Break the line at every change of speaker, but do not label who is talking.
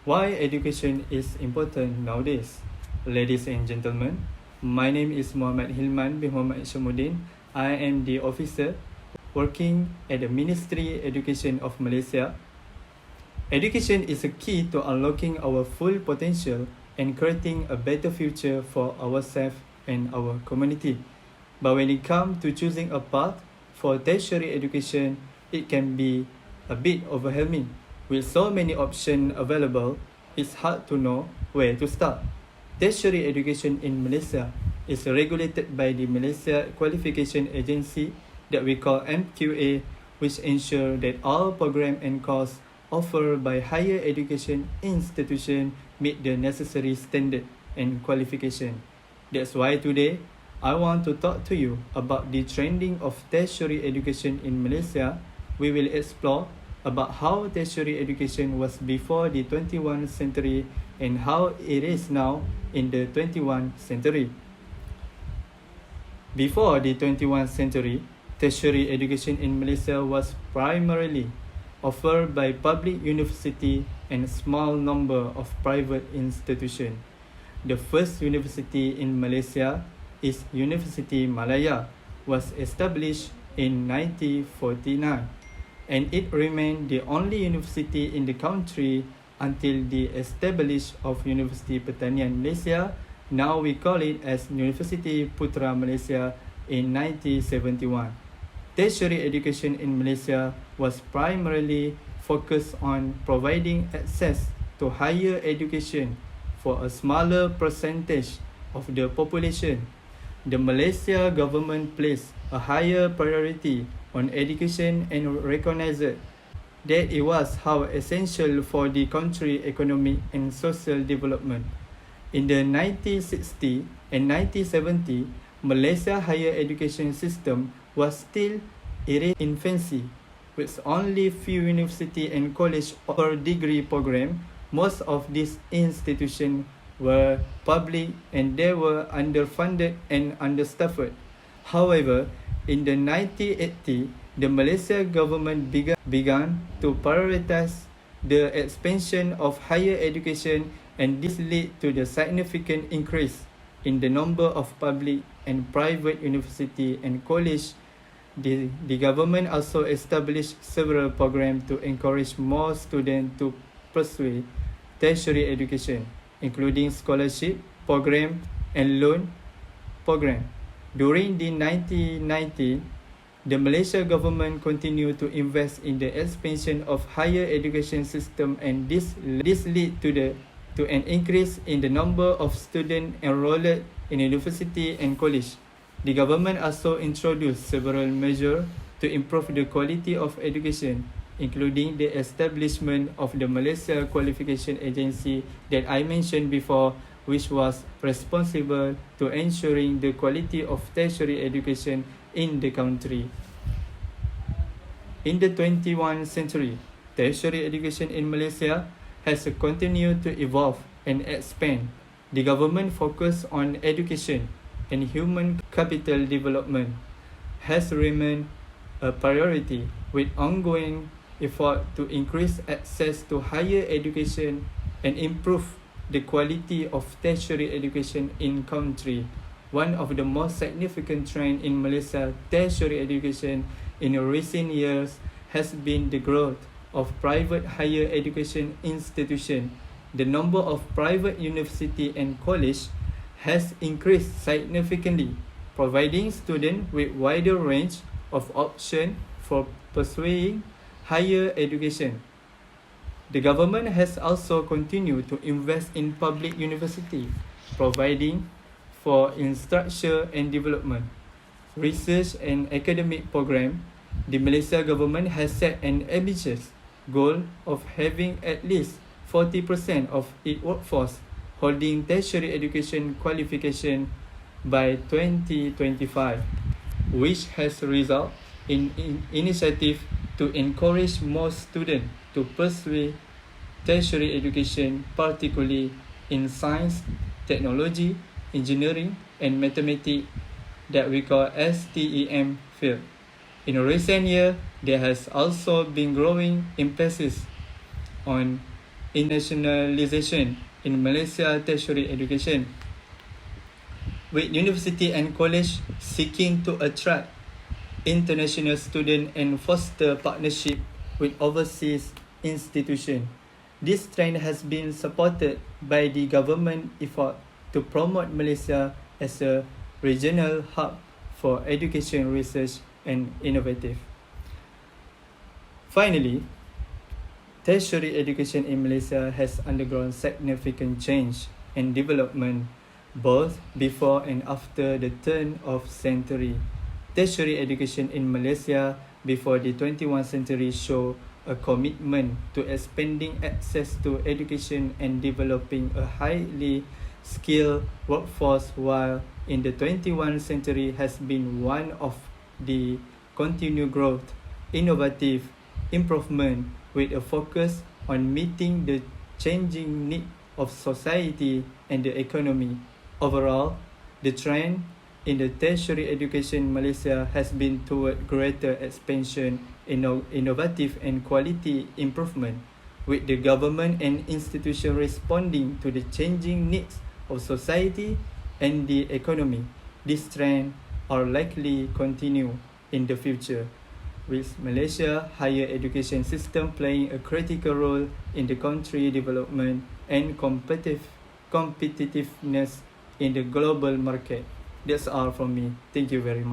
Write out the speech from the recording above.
Why education is important nowadays? Ladies and gentlemen, my name is Muhammad Hilman bin Muhammad Syamuddin. I am the officer working at the Ministry Education of Malaysia. Education is a key to unlocking our full potential and creating a better future for ourselves and our community. But when it comes to choosing a path for tertiary education, it can be a bit overwhelming. With so many options available, it's hard to know where to start. Tertiary education in Malaysia is regulated by the Malaysia Qualification Agency that we call MQA, which ensure that all programs and courses offered by higher education institutions meet the necessary standard and qualification. That's why today, I want to talk to you about the trending of tertiary education in Malaysia. We will explore about how tertiary education was before the 21st century and how it is now in the 21st century. Before the 21st century, tertiary education in Malaysia was primarily offered by public university and a small number of private institutions. The first university in Malaysia is University Malaya, was established in 1949, and it remained the only university in the country until the establishment of University Pertanian Malaysia, now we call it as University Putra Malaysia, in 1971. Tertiary education in Malaysia was primarily focused on providing access to higher education for a smaller percentage of the population. The Malaysia government placed a higher priority on education and recognized that it was how essential for the country's economic and social development. In the 1960s and 1970s, Malaysia higher education system was still in its infancy, with only few university and college or degree program. Most of these institutions were public and they were underfunded and understaffed. However, in the 1980s, the Malaysia government began to prioritize the expansion of higher education, and this led to the significant increase in the number of public and private university and college. The government also established several programs to encourage more students to pursue tertiary education, including scholarship program and loan program. During the 1990s, the Malaysia government continued to invest in the expansion of higher education system, and this led to an increase in the number of students enrolled in university and college. The government also introduced several measures to improve the quality of education, including the establishment of the Malaysia Qualification Agency that I mentioned before, which was responsible to ensuring the quality of tertiary education in the country. In the 21st century, tertiary education in Malaysia has continued to evolve and expand. The government focus on education and human capital development has remained a priority, with ongoing effort to increase access to higher education and improve the quality of tertiary education in country. One of the most significant trends in Malaysia tertiary education in recent years has been the growth of private higher education institutions. The number of private university and college has increased significantly, providing students with wider range of options for pursuing higher education. The government has also continued to invest in public university, providing for infrastructure and development, research and academic program. The Malaysia government has set an ambitious goal of having at least 40% of its workforce holding tertiary education qualification by 2025, which has resulted in initiative to encourage more students to pursue tertiary education, particularly in science, technology, engineering, and mathematics that we call STEM field. In recent years, there has also been growing emphasis on internationalization in Malaysia tertiary education, with university and college seeking to attract international students and foster partnership with overseas institutions. This trend has been supported by the government effort to promote Malaysia as a regional hub for education research and innovative. Finally, tertiary education in Malaysia has undergone significant change and development both before and after the turn of century. Tertiary education in Malaysia before the 21st century show a commitment to expanding access to education and developing a highly skilled workforce, while in the 21st century has been one of the continued growth, innovative improvement with a focus on meeting the changing needs of society and the economy. Overall, the trend in the tertiary education in Malaysia has been toward greater expansion, innovative and quality improvement, with the government and institution responding to the changing needs of society and the economy. This trend are likely continue in the future, with Malaysia higher education system playing a critical role in the country development and competitiveness in the global market. That's all from me. Thank you very much.